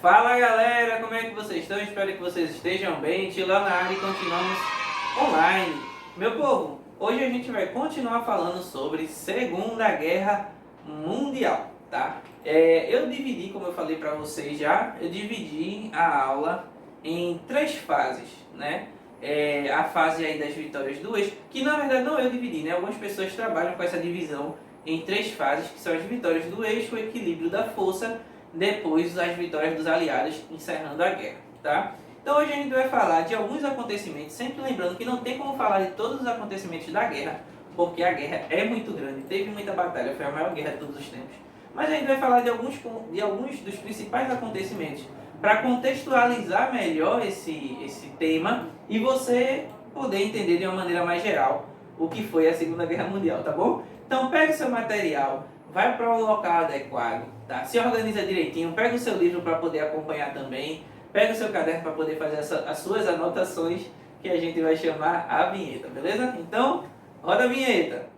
Fala galera, como é que vocês estão? Espero que vocês estejam bem. Tilão na área e continuamos online. Meu povo, hoje a gente vai continuar falando sobre Segunda Guerra Mundial, tá? Eu dividi, como eu falei para vocês já, eu dividi a aula em três fases, né? A fase aí das vitórias do eixo, que na verdade não eu dividi, né? Algumas pessoas trabalham com essa divisão em três fases, que são as vitórias do eixo, o equilíbrio da força, depois as vitórias dos aliados encerrando a guerra, tá? Então hoje a gente vai falar de alguns acontecimentos, sempre lembrando que não tem como falar de todos os acontecimentos da guerra, porque a guerra é muito grande, teve muita batalha, foi a maior guerra de todos os tempos. Mas a gente vai falar de alguns dos principais acontecimentos, para contextualizar melhor esse tema e você poder entender de uma maneira mais geral o que foi a Segunda Guerra Mundial, tá bom? Então pegue seu material, vai para um local adequado, tá? Se organiza direitinho, pega o seu livro para poder acompanhar também, pega o seu caderno para poder fazer as suas anotações, que a gente vai chamar a vinheta, beleza? Então, roda a vinheta!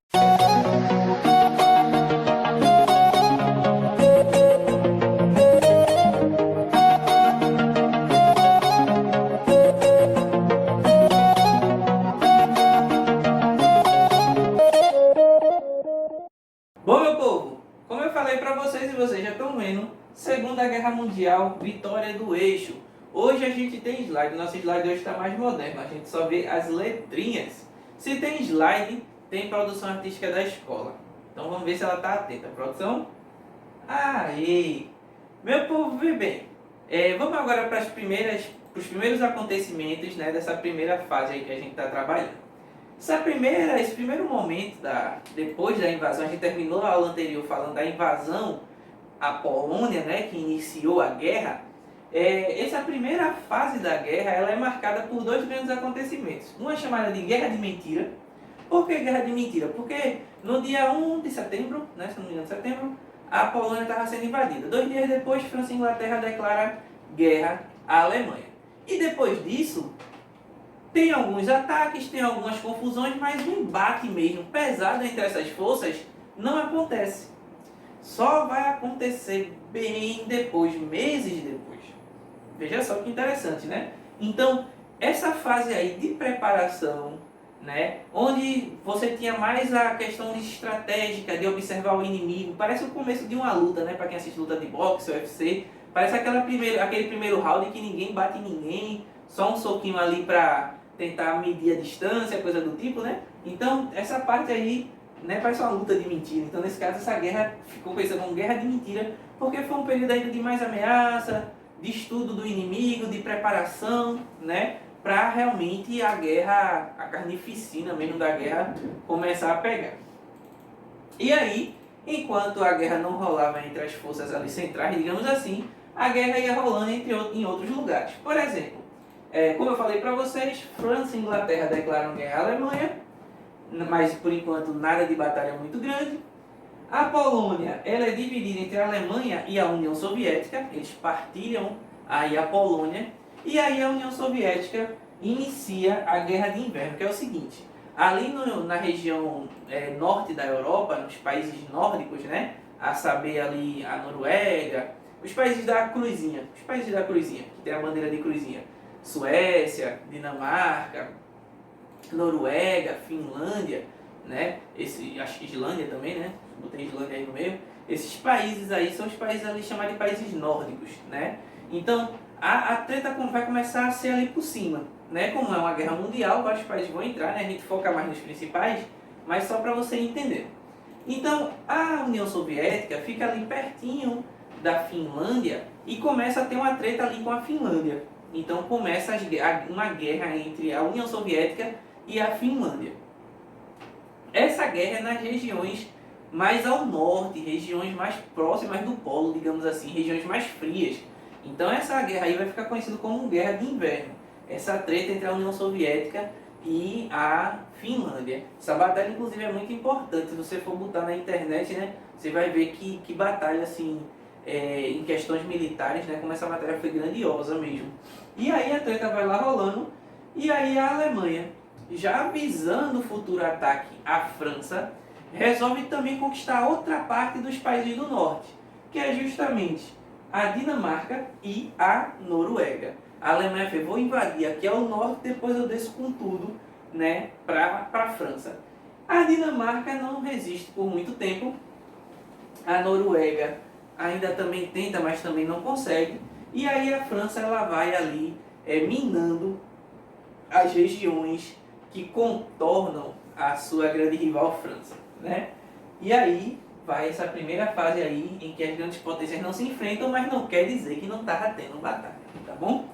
Bom, meu povo, como eu falei para vocês e vocês já estão vendo, Segunda Guerra Mundial, vitória do eixo. Hoje a gente tem slide, nosso slide hoje está mais moderno, a gente só vê as letrinhas. Se tem slide, tem produção artística da escola. Então vamos ver se ela está atenta. Produção? Aí! Meu povo, vê bem. Vamos agora para os primeiros acontecimentos, né, dessa primeira fase aí que a gente está trabalhando. Esse primeiro momento, depois da invasão, a gente terminou a aula anterior falando da invasão à Polônia, né, que iniciou a guerra. Essa primeira fase da guerra ela é marcada por dois grandes acontecimentos. Uma chamada de Guerra de Mentira. Por que Guerra de Mentira? Porque no dia 1 de setembro, né, se não me engano, setembro, a Polônia estava sendo invadida. 2 dias depois, França e Inglaterra declaram guerra à Alemanha. E depois disso, tem alguns ataques, tem algumas confusões, mas o embate mesmo pesado entre essas forças não acontece. Só vai acontecer bem depois, meses depois. Veja só que interessante, né? Então, essa fase aí de preparação, né, onde você tinha mais a questão de estratégica, de observar o inimigo, parece o começo de uma luta, né? Para quem assiste luta de boxe, UFC, parece aquele primeiro round que ninguém bate em ninguém, só um soquinho ali para tentar medir a distância, coisa do tipo, né? Então, essa parte aí, né, parece uma luta de mentira. Então, nesse caso, essa guerra ficou conhecida como guerra de mentira, porque foi um período ainda de mais ameaça, de estudo do inimigo, de preparação, né, para realmente a guerra, a carnificina mesmo da guerra, começar a pegar. E aí, enquanto a guerra não rolava entre as forças ali centrais, digamos assim, a guerra ia rolando em outros lugares. Por exemplo, como eu falei para vocês, França e Inglaterra declaram guerra à Alemanha, mas por enquanto nada de batalha muito grande. A Polônia ela é dividida entre a Alemanha e a União Soviética, eles partilham aí a Polônia, e aí a União Soviética inicia a Guerra de Inverno, que é o seguinte, ali na região norte da Europa, nos países nórdicos, né, a saber ali a Noruega, os países da cruzinha, que tem a bandeira de cruzinha, Suécia, Dinamarca, Noruega, Finlândia, né? Acho que Islândia também, né? Botei Islândia aí no meio. Esses países aí são os países ali chamados de países nórdicos, né? Então, a treta vai começar a ser ali por cima, né? Como é uma guerra mundial, vários países vão entrar, né? A gente foca mais nos principais, mas só para você entender. Então, a União Soviética fica ali pertinho da Finlândia e começa a ter uma treta ali com a Finlândia. Então começa uma guerra entre a União Soviética e a Finlândia. Essa guerra é nas regiões mais ao norte, regiões mais próximas do polo, digamos assim, regiões mais frias. Então essa guerra aí vai ficar conhecida como Guerra de Inverno. Essa treta entre a União Soviética e a Finlândia. Essa batalha inclusive é muito importante, se você for botar na internet, né, você vai ver que batalha assim, em questões militares, né, como essa batalha foi grandiosa mesmo. E aí a treta vai lá rolando, e aí a Alemanha, já avisando o futuro ataque à França, resolve também conquistar outra parte dos países do norte, que é justamente a Dinamarca e a Noruega. A Alemanha fez, vou invadir aqui ao norte, depois eu desço com tudo, né, para a França. A Dinamarca não resiste por muito tempo. A Noruega ainda também tenta, mas também não consegue. E aí a França ela vai ali minando as regiões que contornam a sua grande rival França, né? E aí vai essa primeira fase aí em que as grandes potências não se enfrentam, mas não quer dizer que não estava tendo batalha, tá bom?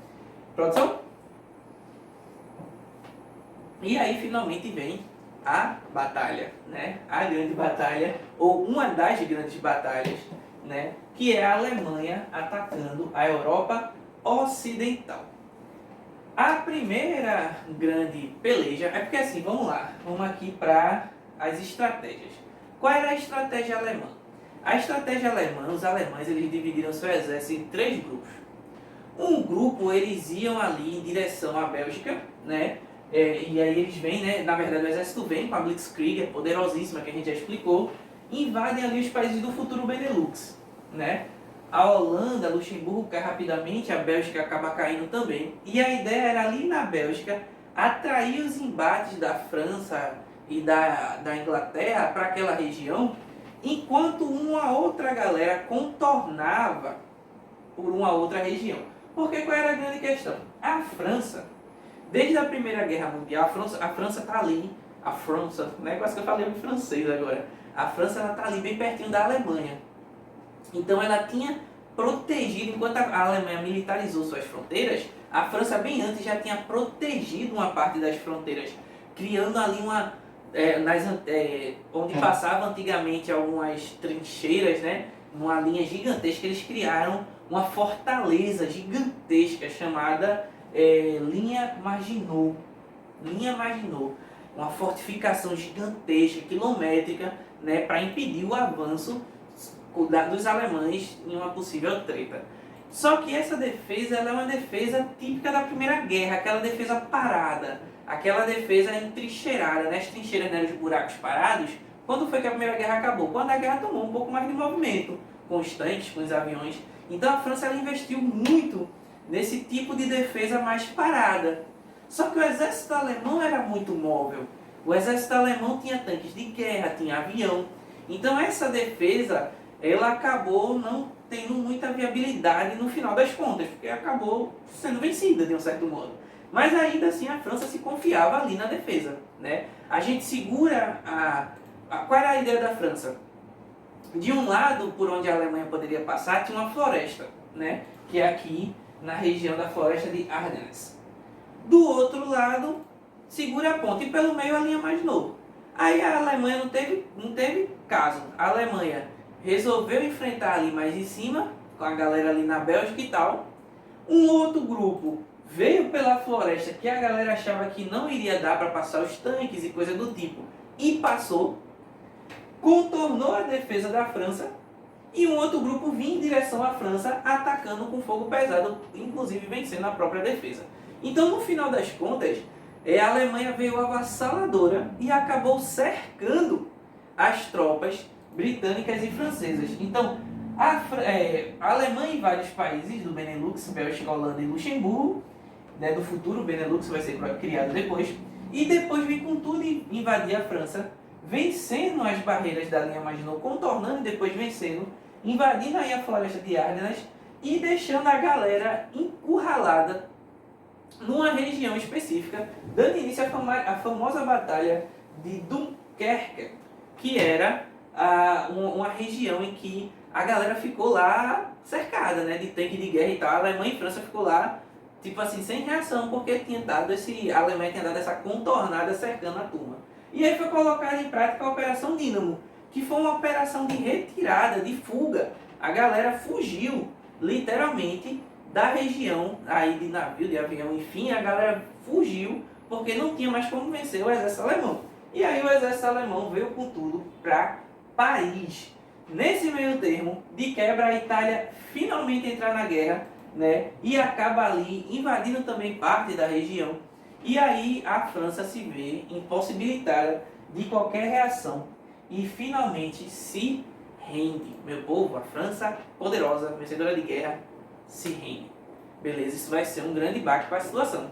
Produção? E aí finalmente vem a batalha, né? A grande batalha, ou uma das grandes batalhas, né? Que é a Alemanha atacando a Europa Ocidental. A primeira grande peleja, é porque assim, vamos lá, vamos aqui para as estratégias. Qual era a estratégia alemã? A estratégia alemã, os alemães, eles dividiram seu exército em 3 grupos. Um grupo, eles iam ali em direção à Bélgica, né? E aí eles vêm, né? Na verdade o exército vem com a Blitzkrieg, poderosíssima, que a gente já explicou, invadem ali os países do futuro Benelux, né? A Holanda, Luxemburgo cai rapidamente, a Bélgica acaba caindo também. E a ideia era ali na Bélgica atrair os embates da França e da Inglaterra para aquela região, enquanto uma outra galera contornava por uma outra região. Porque qual era a grande questão? A França, desde a Primeira Guerra Mundial, a França está ali, a França, né? Quase que eu falei em francês agora. A França está ali bem pertinho da Alemanha. Então ela tinha protegido, enquanto a Alemanha militarizou suas fronteiras, a França bem antes já tinha protegido uma parte das fronteiras, criando ali onde passava antigamente algumas trincheiras, né? Uma linha gigantesca, eles criaram uma fortaleza gigantesca chamada linha Maginot. Linha Maginot, uma fortificação gigantesca, quilométrica, né, para impedir o avanço dos alemães em uma possível treta. Só que essa defesa ela é uma defesa típica da Primeira Guerra, aquela defesa parada, aquela defesa entrincheirada, né? As trincheiras, né, os buracos parados. Quando foi que a Primeira Guerra acabou? Quando a guerra tomou um pouco mais de movimento, com os tanques, com os aviões. Então a França ela investiu muito nesse tipo de defesa mais parada. Só que o exército alemão era muito móvel. O exército alemão tinha tanques de guerra, tinha avião. Então essa defesa ela acabou não tendo muita viabilidade no final das contas, porque acabou sendo vencida de um certo modo. Mas ainda assim a França se confiava ali na defesa, né? A gente segura qual era a ideia da França? De um lado, por onde a Alemanha poderia passar, tinha uma floresta, né? Que é aqui na região da floresta de Ardennes. Do outro lado, segura a ponte e pelo meio a linha Maginot. Aí a Alemanha não teve caso. A Alemanha resolveu enfrentar ali mais em cima, com a galera ali na Bélgica e tal. Um outro grupo veio pela floresta que a galera achava que não iria dar para passar os tanques e coisa do tipo, e passou, contornou a defesa da França, e um outro grupo vinha em direção à França, atacando com fogo pesado, inclusive vencendo a própria defesa. Então, no final das contas, a Alemanha veio avassaladora e acabou cercando as tropas britânicas e francesas. Então, a Alemanha invade os países do Benelux, Bélgica, Holanda e Luxemburgo, né, do futuro Benelux, vai ser criado depois, e depois vem com tudo e invadir a França, vencendo as barreiras da linha Maginot, contornando e depois vencendo, invadindo aí a floresta de Ardennes e deixando a galera encurralada numa região específica, dando início à famosa batalha de Dunkerque, que era uma região em que a galera ficou lá cercada, né, de tanque de guerra e tal. A Alemanha e a França ficou lá, tipo assim, sem reação, porque a Alemanha tinha dado essa contornada cercando a turma. E aí foi colocada em prática a Operação Dínamo, que foi uma operação de retirada, de fuga. A galera fugiu, literalmente, da região aí de navio, de avião, enfim, a galera fugiu porque não tinha mais como vencer o exército alemão. E aí o exército alemão veio com tudo para Paris. Nesse meio termo, de quebra, a Itália finalmente entra na guerra, né, e acaba ali invadindo também parte da região. E aí a França se vê impossibilitada de qualquer reação e finalmente se rende. Meu povo, a França poderosa, vencedora de guerra, se rende. Beleza, isso vai ser um grande baque para a situação.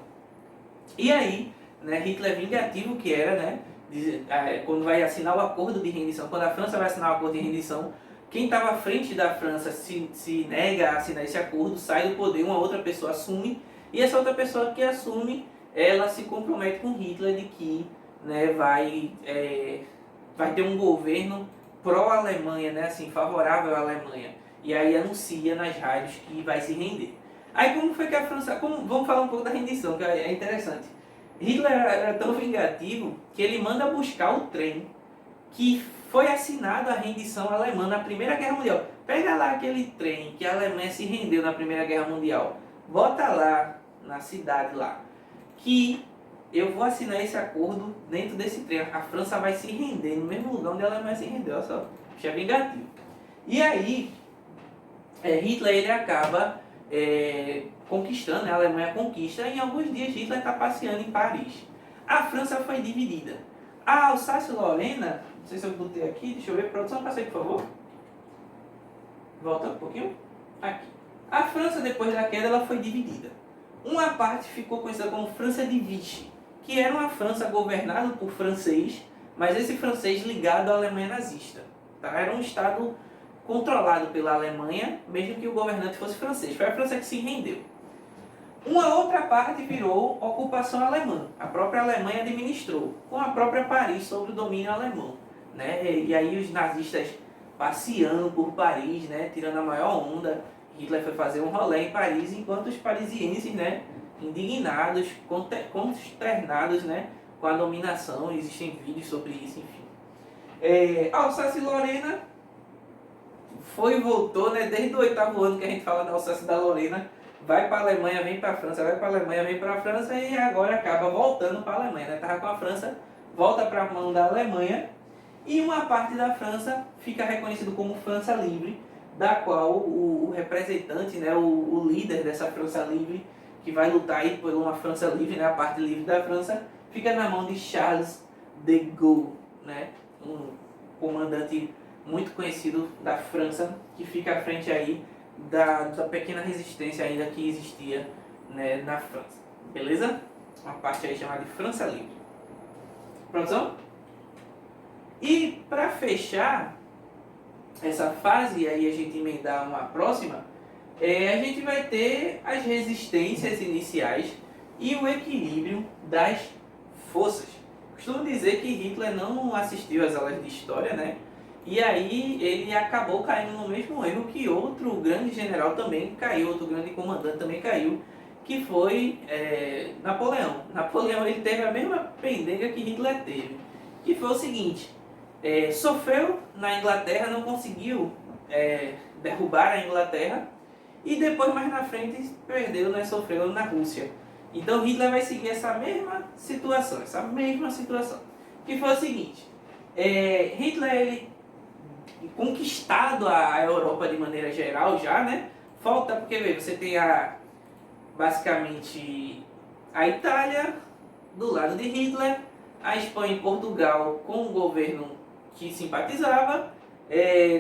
E aí, né, Hitler vingativo que era, né, quando vai assinar o acordo de rendição, quando a França vai assinar o acordo de rendição, quem estava à frente da França se nega a assinar esse acordo, sai do poder, uma outra pessoa assume, e essa outra pessoa que assume, ela se compromete com Hitler de que, né, vai ter um governo pró-Alemanha, né, assim, favorável à Alemanha. E aí anuncia nas rádios que vai se render. Aí como foi que a França... vamos falar um pouco da rendição, que é interessante. Hitler era tão vingativo que ele manda buscar o trem que foi assinado a rendição alemã na Primeira Guerra Mundial. Pega lá aquele trem que a Alemanha se rendeu na Primeira Guerra Mundial. Bota lá, na cidade lá, que eu vou assinar esse acordo dentro desse trem. A França vai se render no mesmo lugar onde a Alemanha se rendeu. Olha só, é vingativo. E aí, Hitler ele acaba conquistando, né? A Alemanha conquista, e em alguns dias Hitler está passeando em Paris. A França foi dividida. A Alsácia-Lorena, não sei se eu botei aqui, deixa eu ver, produção, passa aí por favor. Volta um pouquinho. Aqui. A França, depois da queda, ela foi dividida. Uma parte ficou conhecida como França de Vichy, que era uma França governada por francês, mas esse francês ligado à Alemanha nazista. Tá? Era um estado controlado pela Alemanha, mesmo que o governante fosse francês. Foi a França que se rendeu. Uma outra parte virou ocupação alemã. A própria Alemanha administrou, com a própria Paris sob o domínio alemão. Né? E aí os nazistas passeando por Paris, né? Tirando a maior onda. Hitler foi fazer um rolê em Paris, enquanto os parisienses, né? Indignados, consternados, né? Com a dominação. Existem vídeos sobre isso, enfim. Alsácia-Lorena foi e voltou, né? Desde o 8º ano que a gente fala da Alsácia da Lorena, vai para a Alemanha, vem para a França, vai para a Alemanha, vem para a França, e agora acaba voltando para a Alemanha, né? Tava com a França, volta para a mão da Alemanha, e uma parte da França fica reconhecido como França Livre, da qual o representante, né, o líder dessa França Livre, que vai lutar aí por uma França livre, né, a parte livre da França, fica na mão de Charles de Gaulle, né, um comandante muito conhecido da França, que fica à frente aí da pequena resistência ainda que existia, né, na França. Beleza? Uma parte aí chamada de França Livre. Produção? E para fechar essa fase, e aí a gente emendar uma próxima, a gente vai ter as resistências iniciais e o equilíbrio das forças. Costumo dizer que Hitler não assistiu às aulas de história, né? E aí ele acabou caindo no mesmo erro que outro grande general também caiu, outro grande comandante também caiu, que foi Napoleão. Napoleão ele teve a mesma pendenga que Hitler teve, que foi o seguinte: sofreu na Inglaterra, não conseguiu derrubar a Inglaterra, e depois mais na frente perdeu, né, sofreu na Rússia. Então Hitler vai seguir essa mesma situação, que foi o seguinte: Hitler ele conquistado a Europa de maneira geral já, né? Falta, porque você tem basicamente a Itália do lado de Hitler, a Espanha e Portugal com o governo que simpatizava,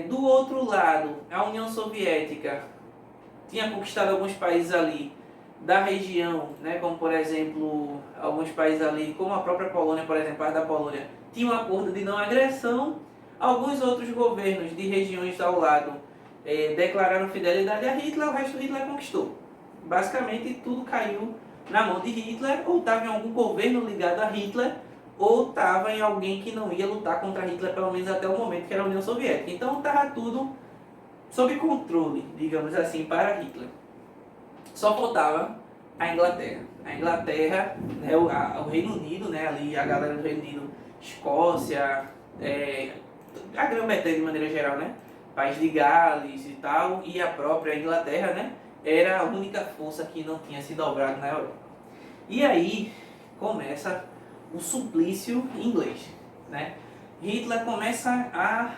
do outro lado a União Soviética tinha conquistado alguns países ali da região, né? Como por exemplo alguns países ali, como a própria Polônia, por exemplo, parte da Polônia tinha um acordo de não agressão. Alguns outros governos de regiões ao lado declararam fidelidade a Hitler, o resto Hitler conquistou. Basicamente tudo caiu na mão de Hitler, ou estava em algum governo ligado a Hitler, ou estava em alguém que não ia lutar contra Hitler, pelo menos até o momento, que era a União Soviética. Então estava tudo sob controle, digamos assim, para Hitler. Só faltava a Inglaterra. A Inglaterra, né, o Reino Unido, né, ali a galera do Reino Unido, Escócia, a Grã-Bretanha de maneira geral, né? País de Gales e tal, e a própria Inglaterra, né? Era a única força que não tinha se dobrado na Europa. E aí começa o suplício inglês, né? Hitler começa a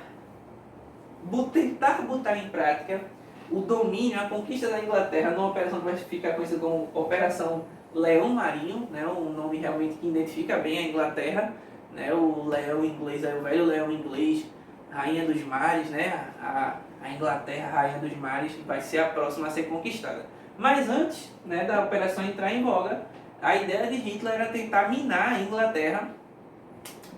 tentar botar em prática o domínio, a conquista da Inglaterra numa operação que vai ficar conhecida como Operação Leão Marinho, né? Um nome realmente que identifica bem a Inglaterra, né? O leão inglês, o velho leão inglês, rainha dos mares, né? A Inglaterra, rainha dos mares, vai ser a próxima a ser conquistada. Mas antes, né, da operação entrar em voga, a ideia de Hitler era tentar minar a Inglaterra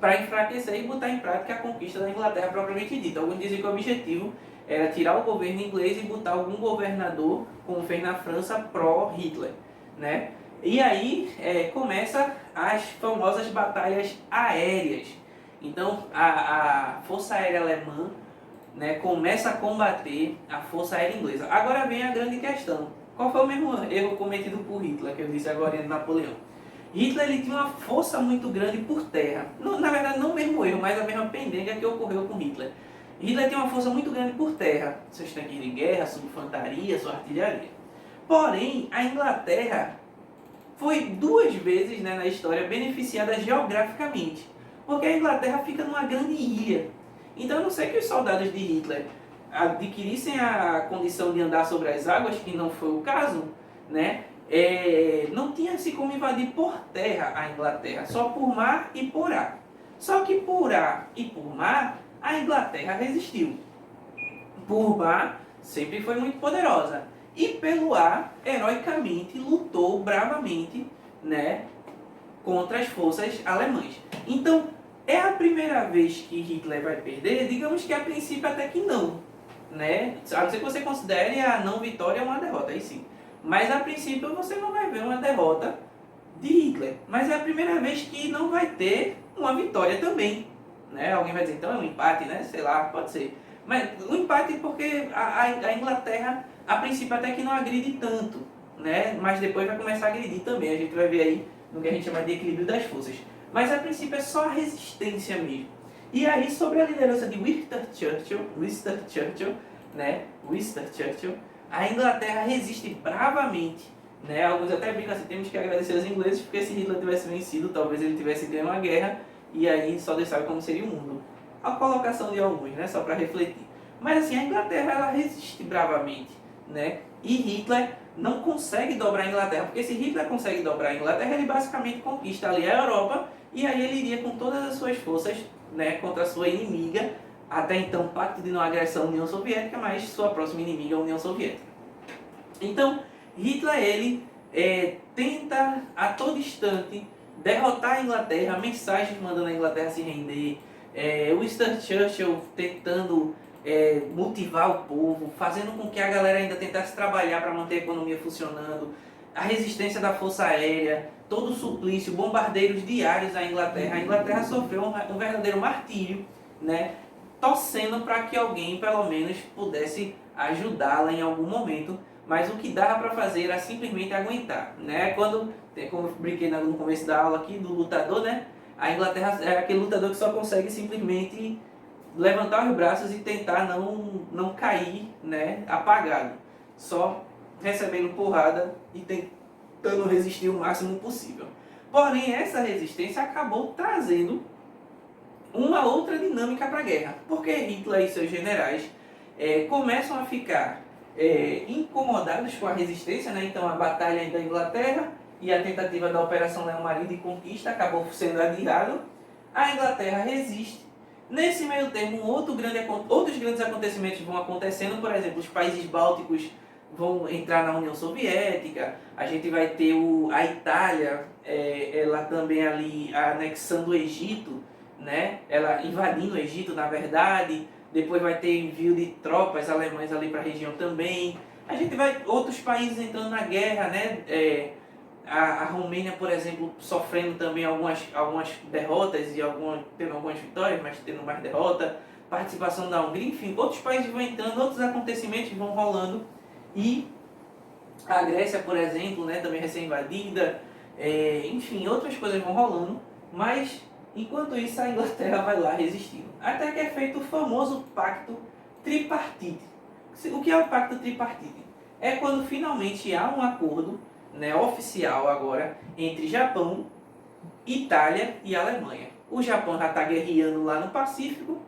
para enfraquecer e botar em prática a conquista da Inglaterra propriamente dita. Alguns dizem que o objetivo era tirar o governo inglês e botar algum governador, como fez na França, pró-Hitler, né? E aí começa as famosas batalhas aéreas. Então a Força Aérea Alemã, né, começa a combater a Força Aérea Inglesa. Agora vem a grande questão. Qual foi o mesmo erro cometido por Hitler, que eu disse agora de Napoleão? Hitler ele tinha uma força muito grande por terra. Na verdade, não o mesmo erro, mas a mesma pendenga que ocorreu com Hitler. Hitler tinha uma força muito grande por terra, seus tanques de guerra, sua infantaria, sua artilharia. Porém, a Inglaterra foi 2 vezes, né, na história beneficiada geograficamente, porque a Inglaterra fica numa grande ilha. Então, a não ser que os soldados de Hitler adquirissem a condição de andar sobre as águas, que não foi o caso, né, não tinha-se como invadir por terra a Inglaterra, só por mar e por ar. Só que por ar e por mar, a Inglaterra resistiu. Por mar, sempre foi muito poderosa. E pelo ar, heroicamente, lutou bravamente, né, contra as forças alemãs. Então, é a primeira vez que Hitler vai perder? Digamos que a princípio até que não, né? A não ser que você considere a não vitória uma derrota, aí sim. Mas a princípio você não vai ver uma derrota de Hitler. Mas é a primeira vez que não vai ter uma vitória também, né? Alguém vai dizer, então é um empate, né? Sei lá, pode ser. Mas um empate porque a Inglaterra, a princípio até que não agride tanto, né? Mas depois vai começar a agredir também. A gente vai ver aí no que a gente chama de equilíbrio das forças. Mas a princípio é só a resistência mesmo. E aí, sobre a liderança de Winston Churchill, né? Winston Churchill, a Inglaterra resiste bravamente, né? Alguns até brincam assim, temos que agradecer aos ingleses, porque se Hitler tivesse vencido, talvez ele tivesse ganho uma guerra, e aí só Deus sabe como seria o mundo. A colocação de alguns, né? Só para refletir. Mas assim, a Inglaterra ela resiste bravamente, né? E Hitler não consegue dobrar a Inglaterra, porque se Hitler consegue dobrar a Inglaterra, ele basicamente conquista ali a Europa, e aí ele iria com todas as suas forças, né, contra a sua inimiga, até então pacto de não agressão à União Soviética, mas sua próxima inimiga a União Soviética. Então, Hitler ele tenta a todo instante derrotar a Inglaterra, mensagens mandando a Inglaterra se render, Winston Churchill tentando motivar o povo, fazendo com que a galera ainda tentasse trabalhar para manter a economia funcionando, a resistência da força aérea, todo o suplício, bombardeiros diários à Inglaterra. A Inglaterra sofreu um verdadeiro martírio, né, torcendo para que alguém pelo menos pudesse ajudá-la em algum momento, mas o que dava para fazer era simplesmente aguentar, né? Como eu brinquei no começo da aula aqui do lutador, né? A Inglaterra é aquele lutador que só consegue simplesmente levantar os braços e tentar não cair, né, apagado, só recebendo porrada e tentando resistir o máximo possível. Porém, essa resistência acabou trazendo uma outra dinâmica para a guerra, porque Hitler e seus generais começam a ficar incomodados com a resistência, né? Então a batalha da Inglaterra e a tentativa da Operação Leão Marinho de conquista acabou sendo adiado. A Inglaterra resiste. Nesse meio tempo, outros grandes acontecimentos vão acontecendo, por exemplo, os países bálticos vão entrar na União Soviética, a gente vai ter a Itália, ela também ali anexando o Egito, né? Ela invadindo o Egito, na verdade, depois vai ter envio de tropas alemãs ali para a região também. A gente vai outros países entrando na guerra, né? A Romênia, por exemplo, sofrendo também algumas derrotas e tendo algumas vitórias, mas tendo mais derrota. Participação da Hungria, enfim, outros países vão entrando, outros acontecimentos vão rolando. E a Grécia, por exemplo, né, também recém-invadida, enfim, outras coisas vão rolando. Mas, enquanto isso, a Inglaterra vai lá resistindo. Até que é feito o famoso pacto tripartite. O que é o pacto tripartite? É quando finalmente há um acordo, né, oficial agora entre Japão, Itália e Alemanha. O Japão já está guerreando lá no Pacífico,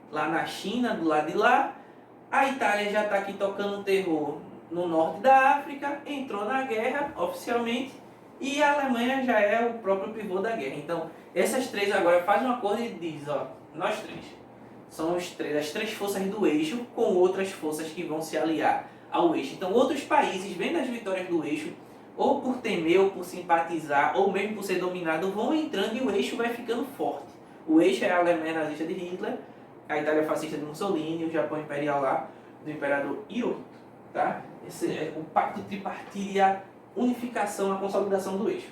lá na China, do lado de lá. A Itália já está aqui tocando terror no norte da África, entrou na guerra oficialmente, e a Alemanha já é o próprio pivô da guerra. Então, essas três agora fazem um acordo e diz, ó, nós três São as três forças do eixo com outras forças que vão se aliar ao eixo. Então, outros países, vendo as vitórias do eixo, ou por temer, ou por simpatizar, ou mesmo por ser dominado, vão entrando e o eixo vai ficando forte. O eixo é a Alemanha nazista de Hitler, a Itália fascista de Mussolini, o Japão imperial lá, do imperador Hirohito. Tá? Esse é o pacto tripartite e a unificação, a consolidação do eixo.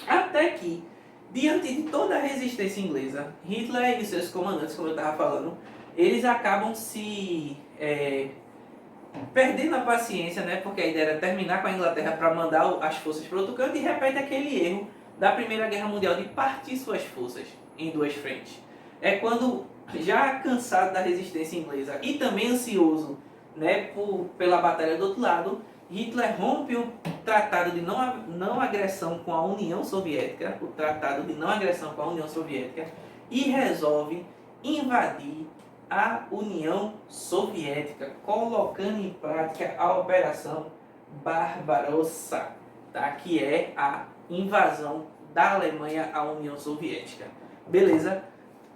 Até que, diante de toda a resistência inglesa, Hitler e seus comandantes, como eu estava falando, eles acabam se perdendo a paciência, né? Porque a ideia era terminar com a Inglaterra para mandar as forças para outro canto, e repete aquele erro da Primeira Guerra Mundial de partir suas forças em duas frentes. É quando, já cansado da resistência inglesa e também ansioso, né, pela batalha do outro lado, Hitler rompe o tratado de não agressão com a União Soviética, o tratado de não agressão com a União Soviética, e resolve invadir a União Soviética, colocando em prática a Operação Barbarossa, tá? Que é a invasão da Alemanha à União Soviética. Beleza?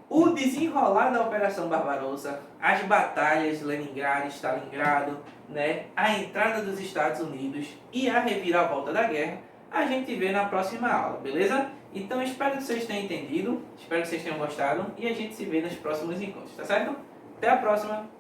O desenrolar da Operação Barbarossa, as batalhas de Leningrado, Stalingrado, né, a entrada dos Estados Unidos e a reviravolta da guerra, a gente vê na próxima aula, beleza? Então espero que vocês tenham entendido, espero que vocês tenham gostado e a gente se vê nos próximos encontros, tá certo? Até a próxima!